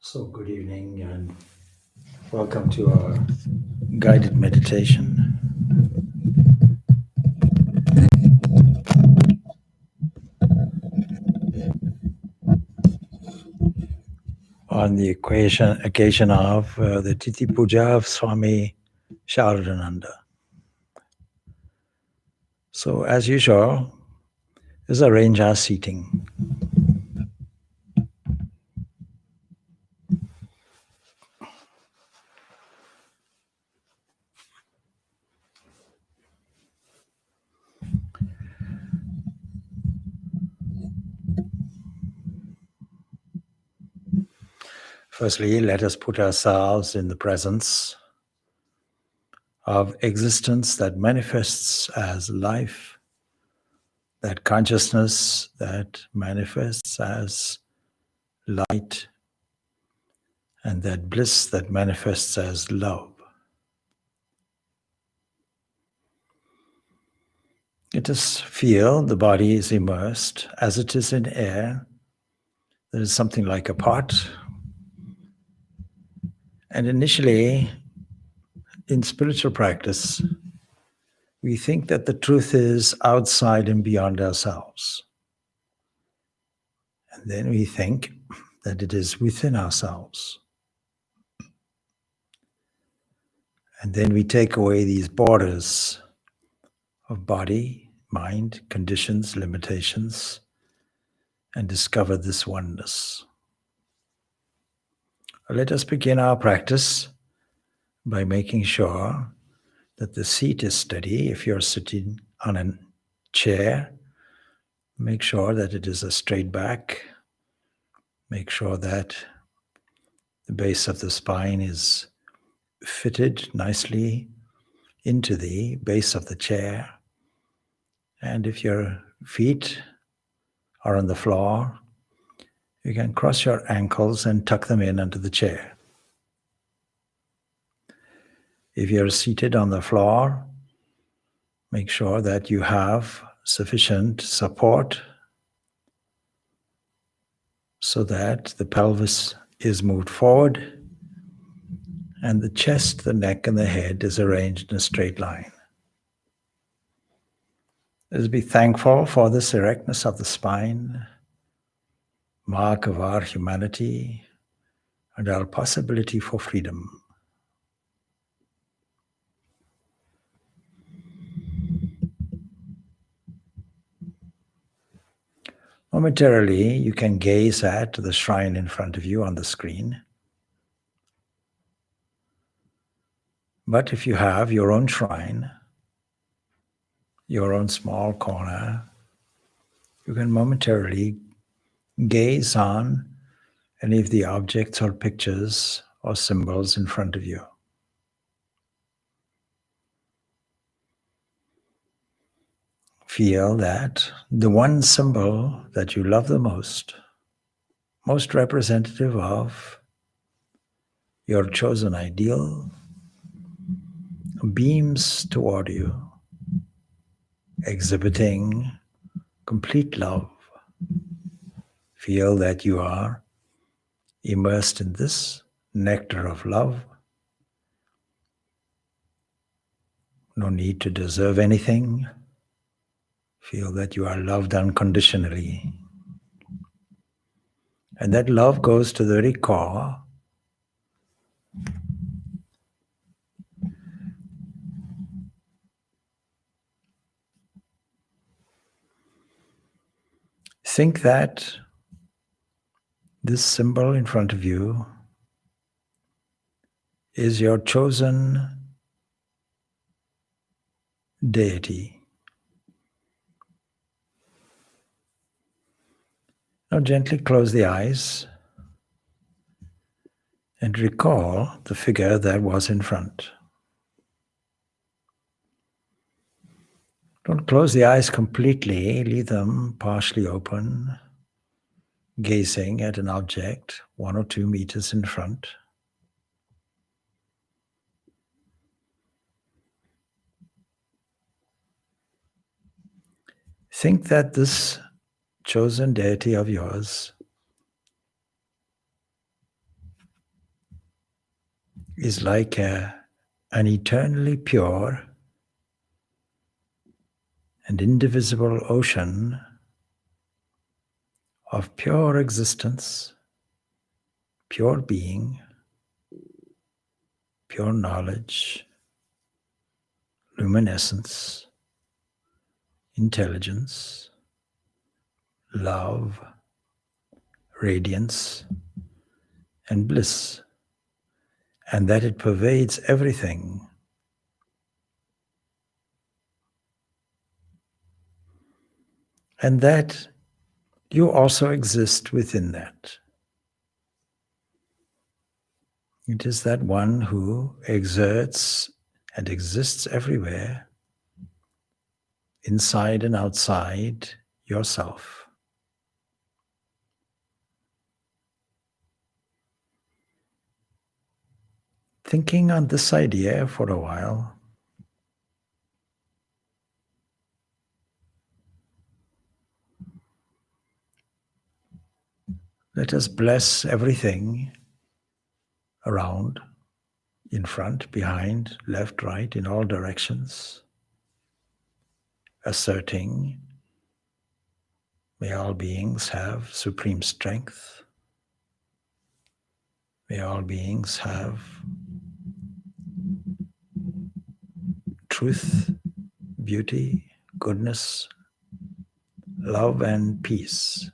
So, good evening and welcome to our guided meditation. On the occasion of the Tithi Puja of Swami Purnananda. So, as usual, let's arrange our seating. Firstly, let us put ourselves in the presence of existence that manifests as life, that consciousness that manifests as light, and that bliss that manifests as love. Let us feel the body is immersed as it is in air. There is something like a pot. And initially, in spiritual practice, we think that the truth is outside and beyond ourselves. And then we think that it is within ourselves. And then we take away these borders of body, mind, conditions, limitations, and discover this oneness. Let us begin our practice by making sure that the seat is steady. If you're sitting on a chair, make sure that it is a straight back. Make sure that the base of the spine is fitted nicely into the base of the chair. And if your feet are on the floor, you can cross your ankles and tuck them in under the chair. If you're seated on the floor, make sure that you have sufficient support so that the pelvis is moved forward and the chest, the neck, and the head is arranged in a straight line. Let's be thankful for this erectness of the spine, mark of our humanity and our possibility for freedom. Momentarily, you can gaze at the shrine in front of you on the screen. But if you have your own shrine, your own small corner, you can momentarily gaze on any of the objects or pictures or symbols in front of you. Feel that the one symbol that you love the most representative of your chosen ideal, beams toward you, exhibiting complete love. Feel that you are immersed in this nectar of love. No need to deserve anything. Feel that you are loved unconditionally. And that love goes to the very core. Think that this symbol in front of you is your chosen deity. Now gently close the eyes and recall the figure that was in front. Don't close the eyes completely, leave them partially open, gazing at an object 1 or 2 meters in front. Think that this chosen deity of yours is like an eternally pure and indivisible ocean of pure existence, pure being, pure knowledge, luminescence, intelligence, love, radiance, and bliss, and that it pervades everything. And that you also exist within that. It is that one who exerts and exists everywhere, inside and outside yourself. Thinking on this idea for a while, let us bless everything around, in front, behind, left, right, in all directions, asserting, may all beings have supreme strength. May all beings have truth, beauty, goodness, love, and peace.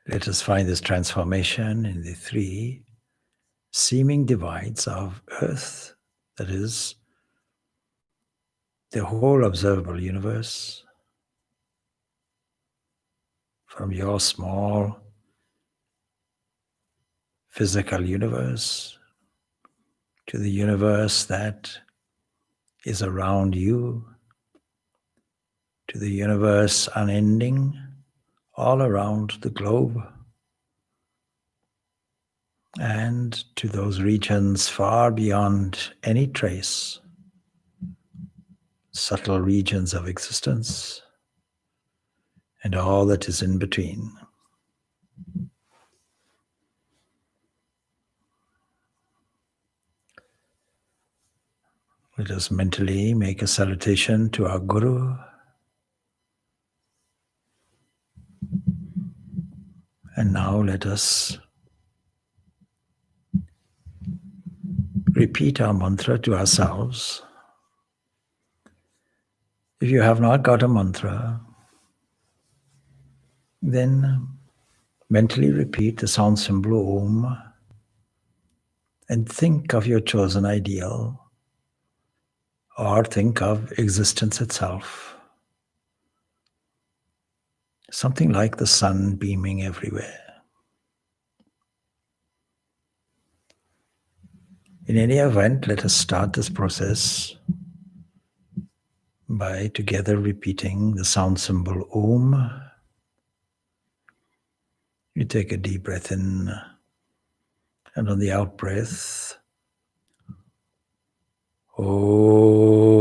Let us find this transformation in the three seeming divides of earth, that is, the whole observable universe, from your small physical universe to the universe that is around you, to the universe unending all around the globe, and to those regions far beyond any trace, subtle regions of existence, and all that is in between. Let us mentally make a salutation to our Guru, and now let us repeat our mantra to ourselves. If you have not got a mantra, then mentally repeat the sound symbol Om and think of your chosen ideal, or think of existence itself, something like the sun beaming everywhere. In any event, let us start this process by together repeating the sound symbol Om. You take a deep breath in, and on the out breath, Om.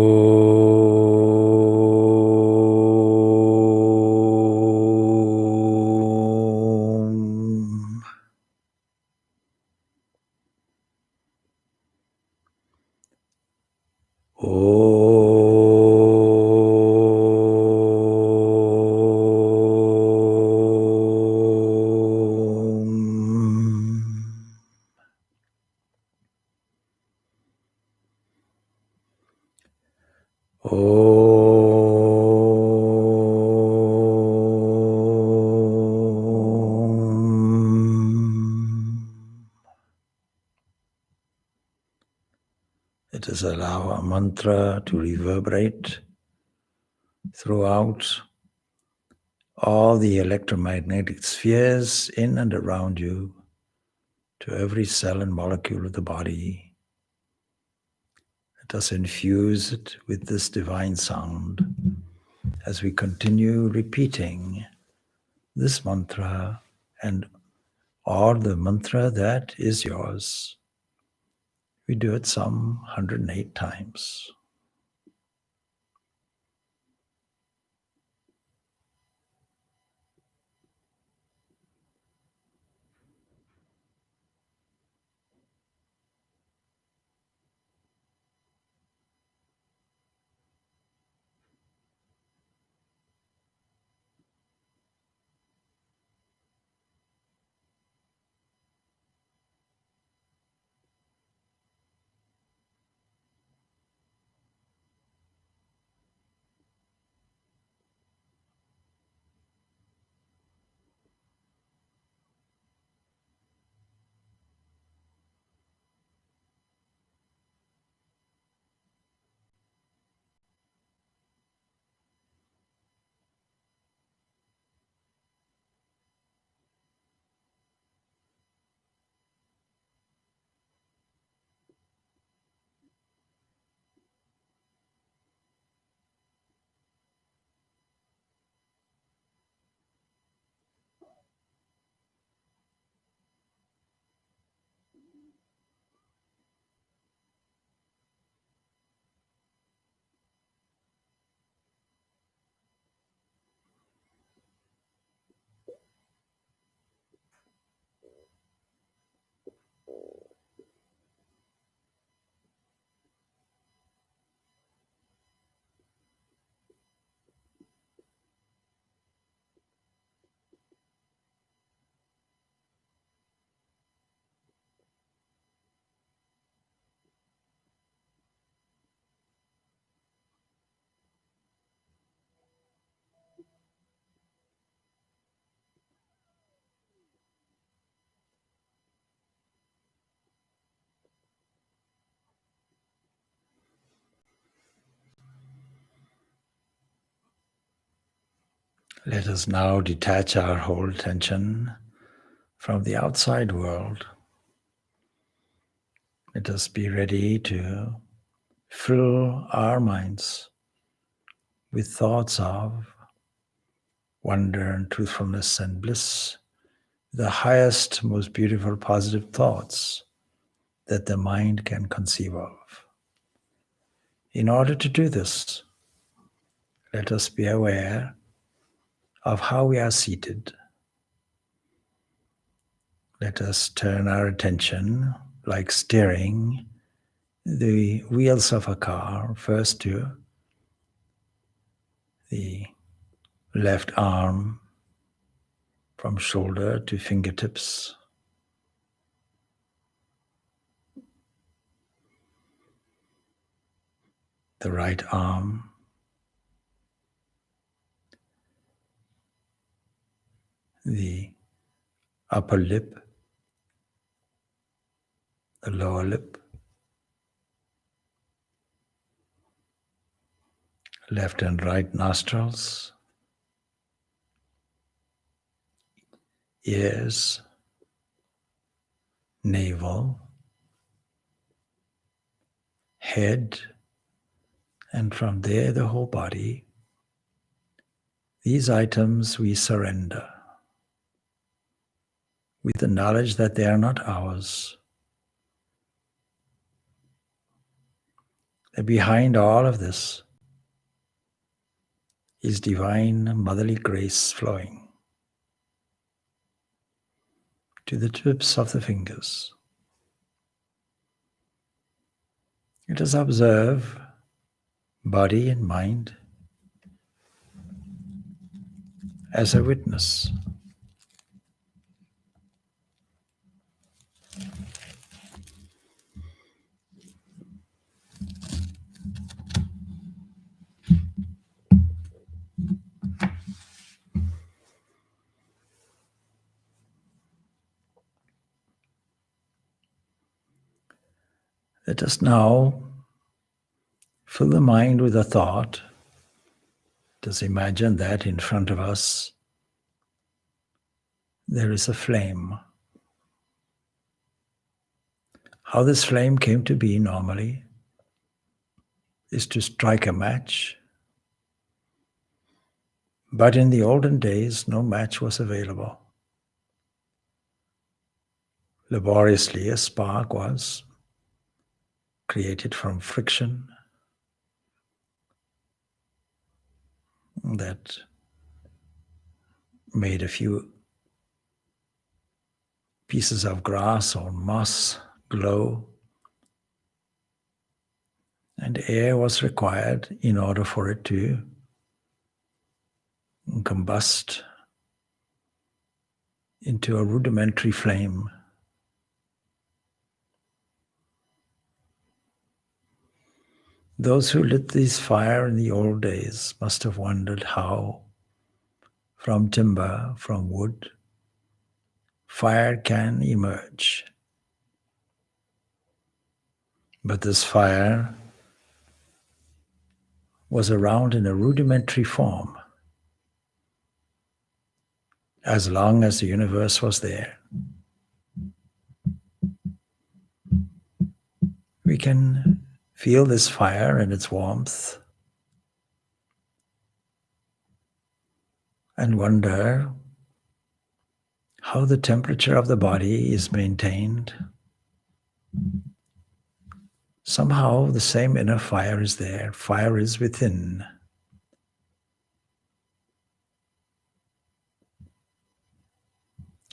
Let us allow our mantra to reverberate throughout all the electromagnetic spheres in and around you, to every cell and molecule of the body. Let us infuse it with this divine sound as we continue repeating this mantra and or the mantra that is yours. We do it some 108 times. Let us now detach our whole attention from the outside world. Let us be ready to fill our minds with thoughts of wonder and truthfulness and bliss, the highest, most beautiful, positive thoughts that the mind can conceive of. In order to do this, let us be aware of how we are seated. Let us turn our attention, like steering the wheels of a car, first to the left arm from shoulder to fingertips, the right arm, the upper lip, the lower lip, left and right nostrils, ears, navel, head, and from there the whole body. These items we surrender with the knowledge that they are not ours. That behind all of this is divine motherly grace flowing to the tips of the fingers. Let us observe body and mind as a witness. Let us now fill the mind with a thought. Just imagine that in front of us there is a flame. How this flame came to be normally is to strike a match. But in the olden days, no match was available. Laboriously, a spark was created from friction that made a few pieces of grass or moss glow, and air was required in order for it to combust into a rudimentary flame. Those who lit this fire in the old days must have wondered how, from timber, from wood, fire can emerge. But this fire was around in a rudimentary form as long as the universe was there. We can feel this fire and its warmth and wonder how the temperature of the body is maintained. Somehow the same inner fire is there. Fire is within.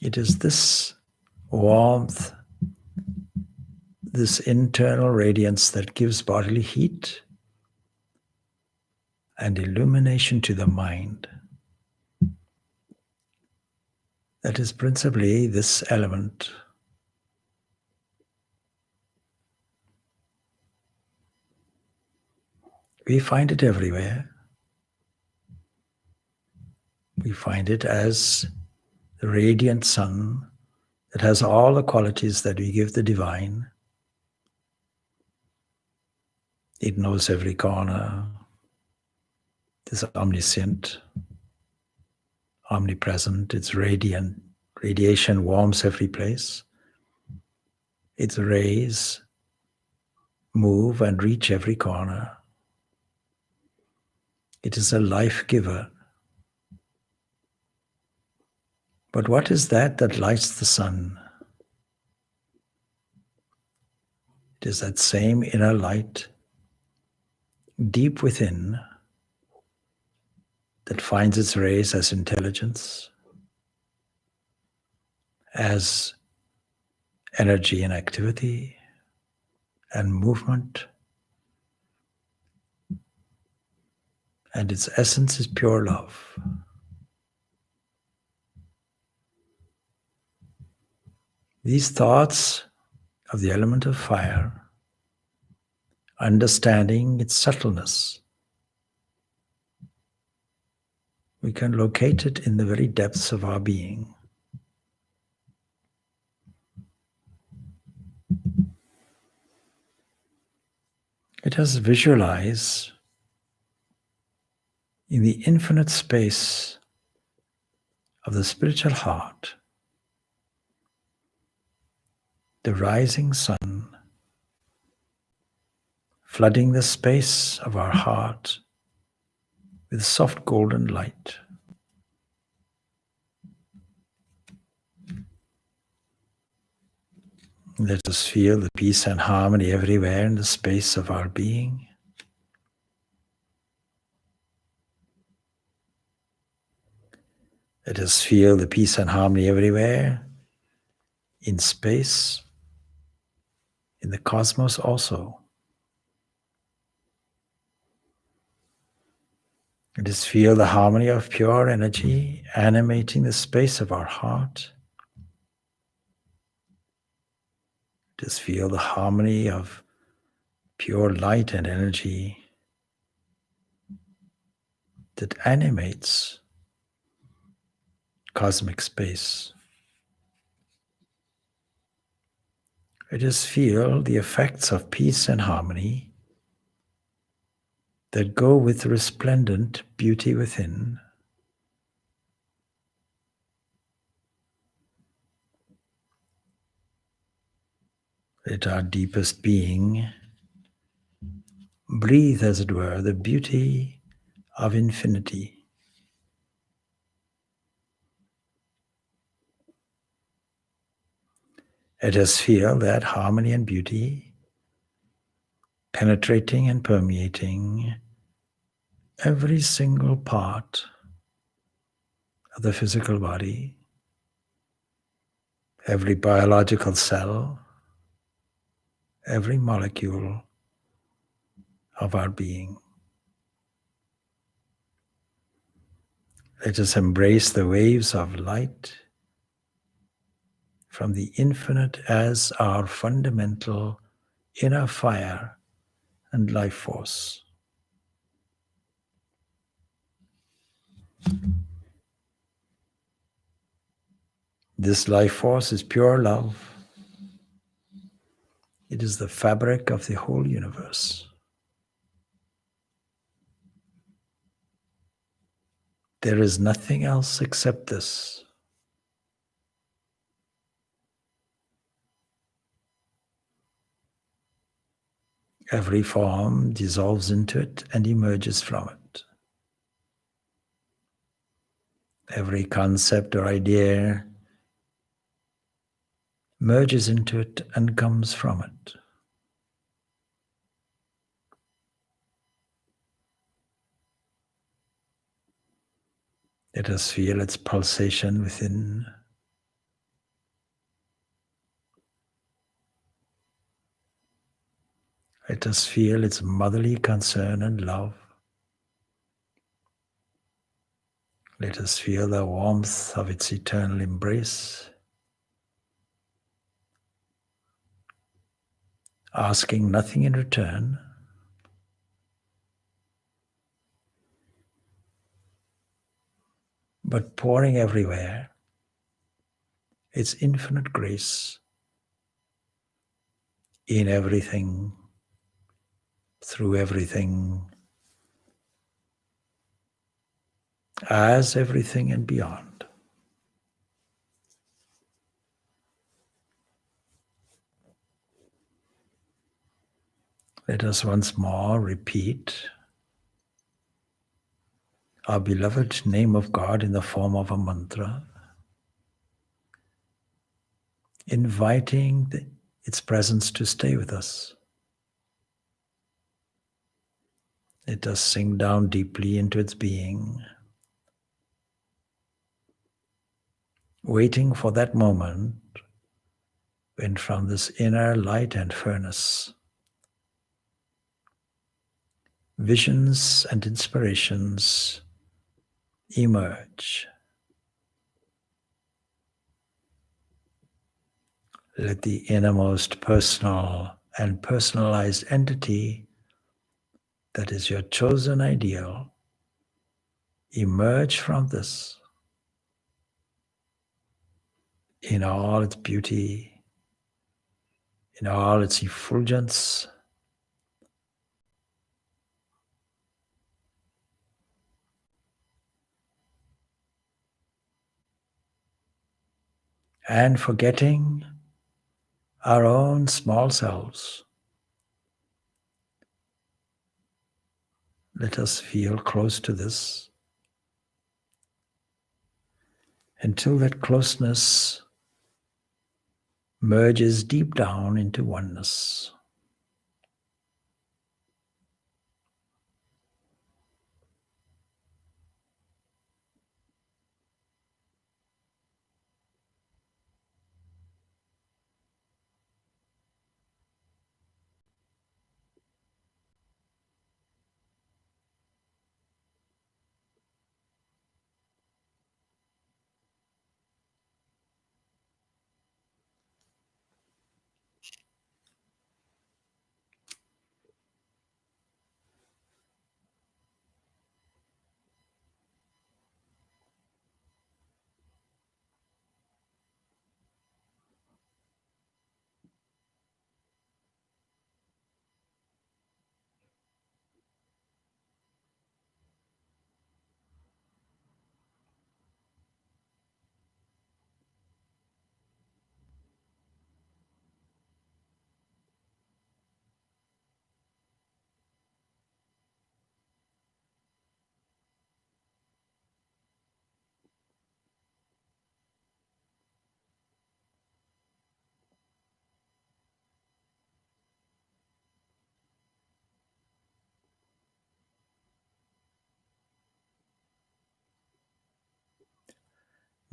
It is this warmth, this internal radiance that gives bodily heat and illumination to the mind. That is principally this element. We find it everywhere. We find it as the radiant sun that has all the qualities that we give the divine. It knows every corner. It is omniscient, omnipresent. Its radiant radiation warms every place. Its rays move and reach every corner. It is a life giver. But what is that that lights the sun? It is that same inner light deep within that finds its rays as intelligence, as energy and activity and movement. And its essence is pure love. These thoughts of the element of fire, understanding its subtleness, we can locate it in the very depths of our being. Let us visualize in the infinite space of the spiritual heart the rising sun flooding the space of our heart with soft golden light. Let us feel the peace and harmony everywhere in the space of our being. Let us feel the peace and harmony everywhere in space, in the cosmos also. Let us feel the harmony of pure energy animating the space of our heart. Let us feel the harmony of pure light and energy that animates cosmic space. Let us feel the effects of peace and harmony that go with resplendent beauty within. Let our deepest being breathe, as it were, the beauty of infinity. Let us feel that harmony and beauty penetrating and permeating every single part of the physical body, every biological cell, every molecule of our being. Let us embrace the waves of light from the infinite as our fundamental inner fire and life force. This life force is pure love. It is the fabric of the whole universe. There is nothing else except this. Every form dissolves into it and emerges from it. Every concept or idea merges into it and comes from it. Let us feel its pulsation within. Let us feel its motherly concern and love. Let us feel the warmth of its eternal embrace, asking nothing in return, but pouring everywhere its infinite grace in everything, through everything, as everything and beyond. Let us once more repeat our beloved name of God in the form of a mantra, inviting its presence to stay with us. Let us sink down deeply into its being, waiting for that moment when from this inner light and furnace, visions and inspirations emerge. Let the innermost personal and personalized entity that is your chosen ideal emerge from this in all its beauty, in all its effulgence, and forgetting our own small selves. Let us feel close to this until that closeness merges deep down into oneness.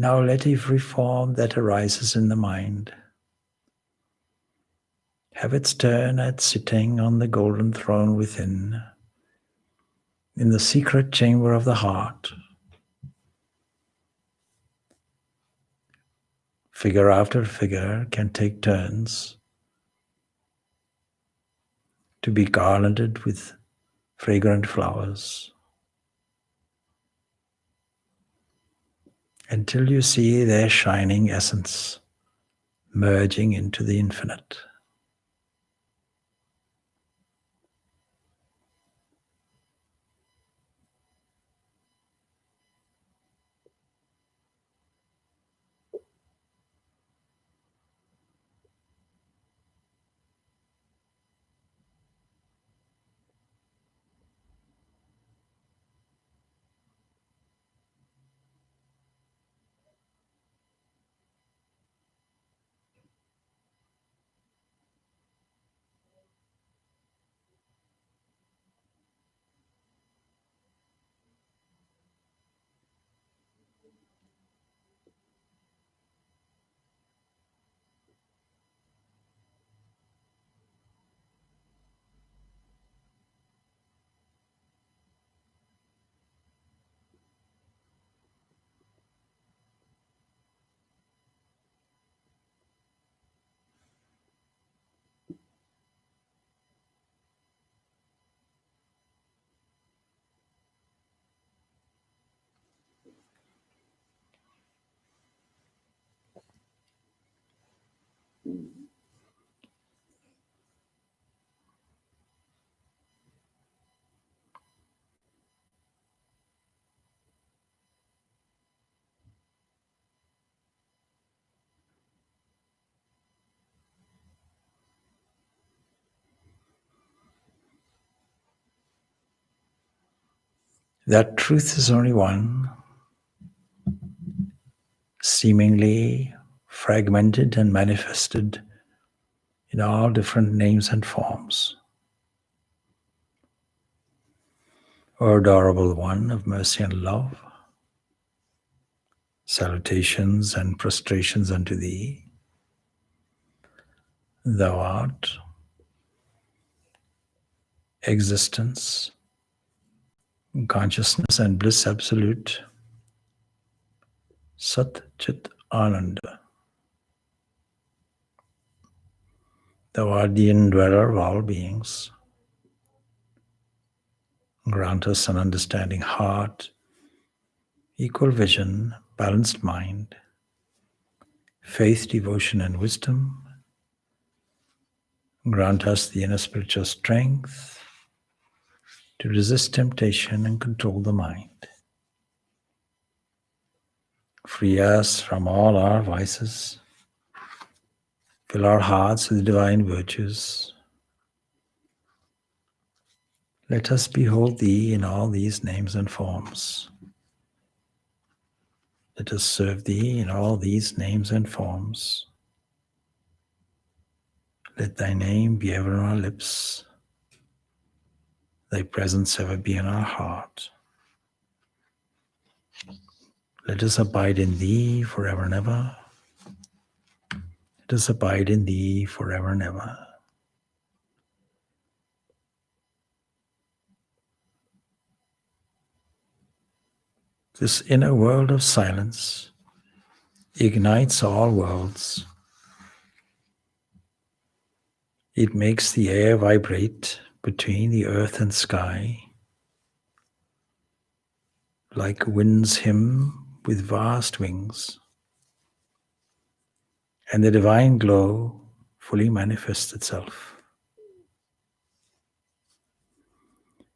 Now let every form that arises in the mind have its turn at sitting on the golden throne within, in the secret chamber of the heart. Figure after figure can take turns to be garlanded with fragrant flowers until you see their shining essence merging into the infinite. That truth is only one, seemingly fragmented and manifested in all different names and forms. O adorable one of mercy and love, salutations and prostrations unto thee. Thou art existence, consciousness and bliss absolute, Sat Chit Ananda. Thou art the indweller of all beings. Grant us an understanding heart, equal vision, balanced mind, faith, devotion, and wisdom. Grant us the inner spiritual strength to resist temptation and control the mind. Free us from all our vices. Fill our hearts with divine virtues. Let us behold Thee in all these names and forms. Let us serve Thee in all these names and forms. Let Thy name be ever on our lips. Thy presence ever be in our heart. Let us abide in Thee forever and ever. Let us abide in Thee forever and ever. This inner world of silence ignites all worlds. It makes the air vibrate between the earth and sky, like wind's hymn with vast wings, and the divine glow fully manifests itself.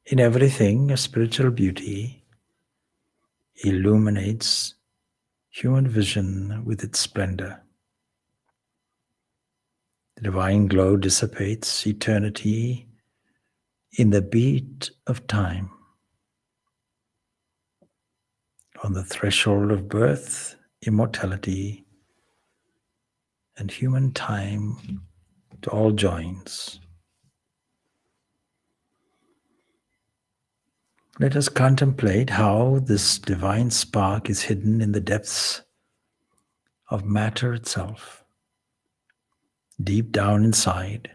In everything, a spiritual beauty illuminates human vision with its splendor. The divine glow dissipates eternity in the beat of time. On the threshold of birth, immortality, and human time, it all joins. Let us contemplate how this divine spark is hidden in the depths of matter itself. Deep down inside,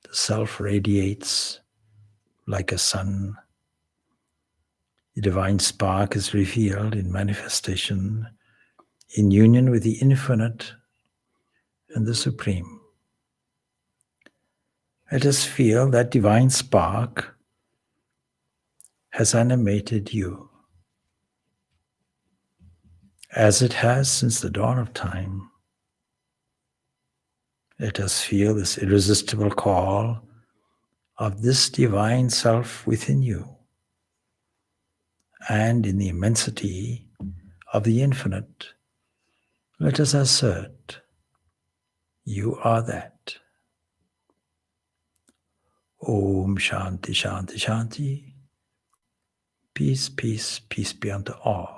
the self radiates like a sun. The divine spark is revealed in manifestation, in union with the infinite and the supreme. Let us feel that divine spark has animated you, as it has since the dawn of time. Let us feel this irresistible call of this divine self within you, and in the immensity of the infinite, let us assert, you are that. Om Shanti Shanti Shanti. Peace, peace, peace be unto all.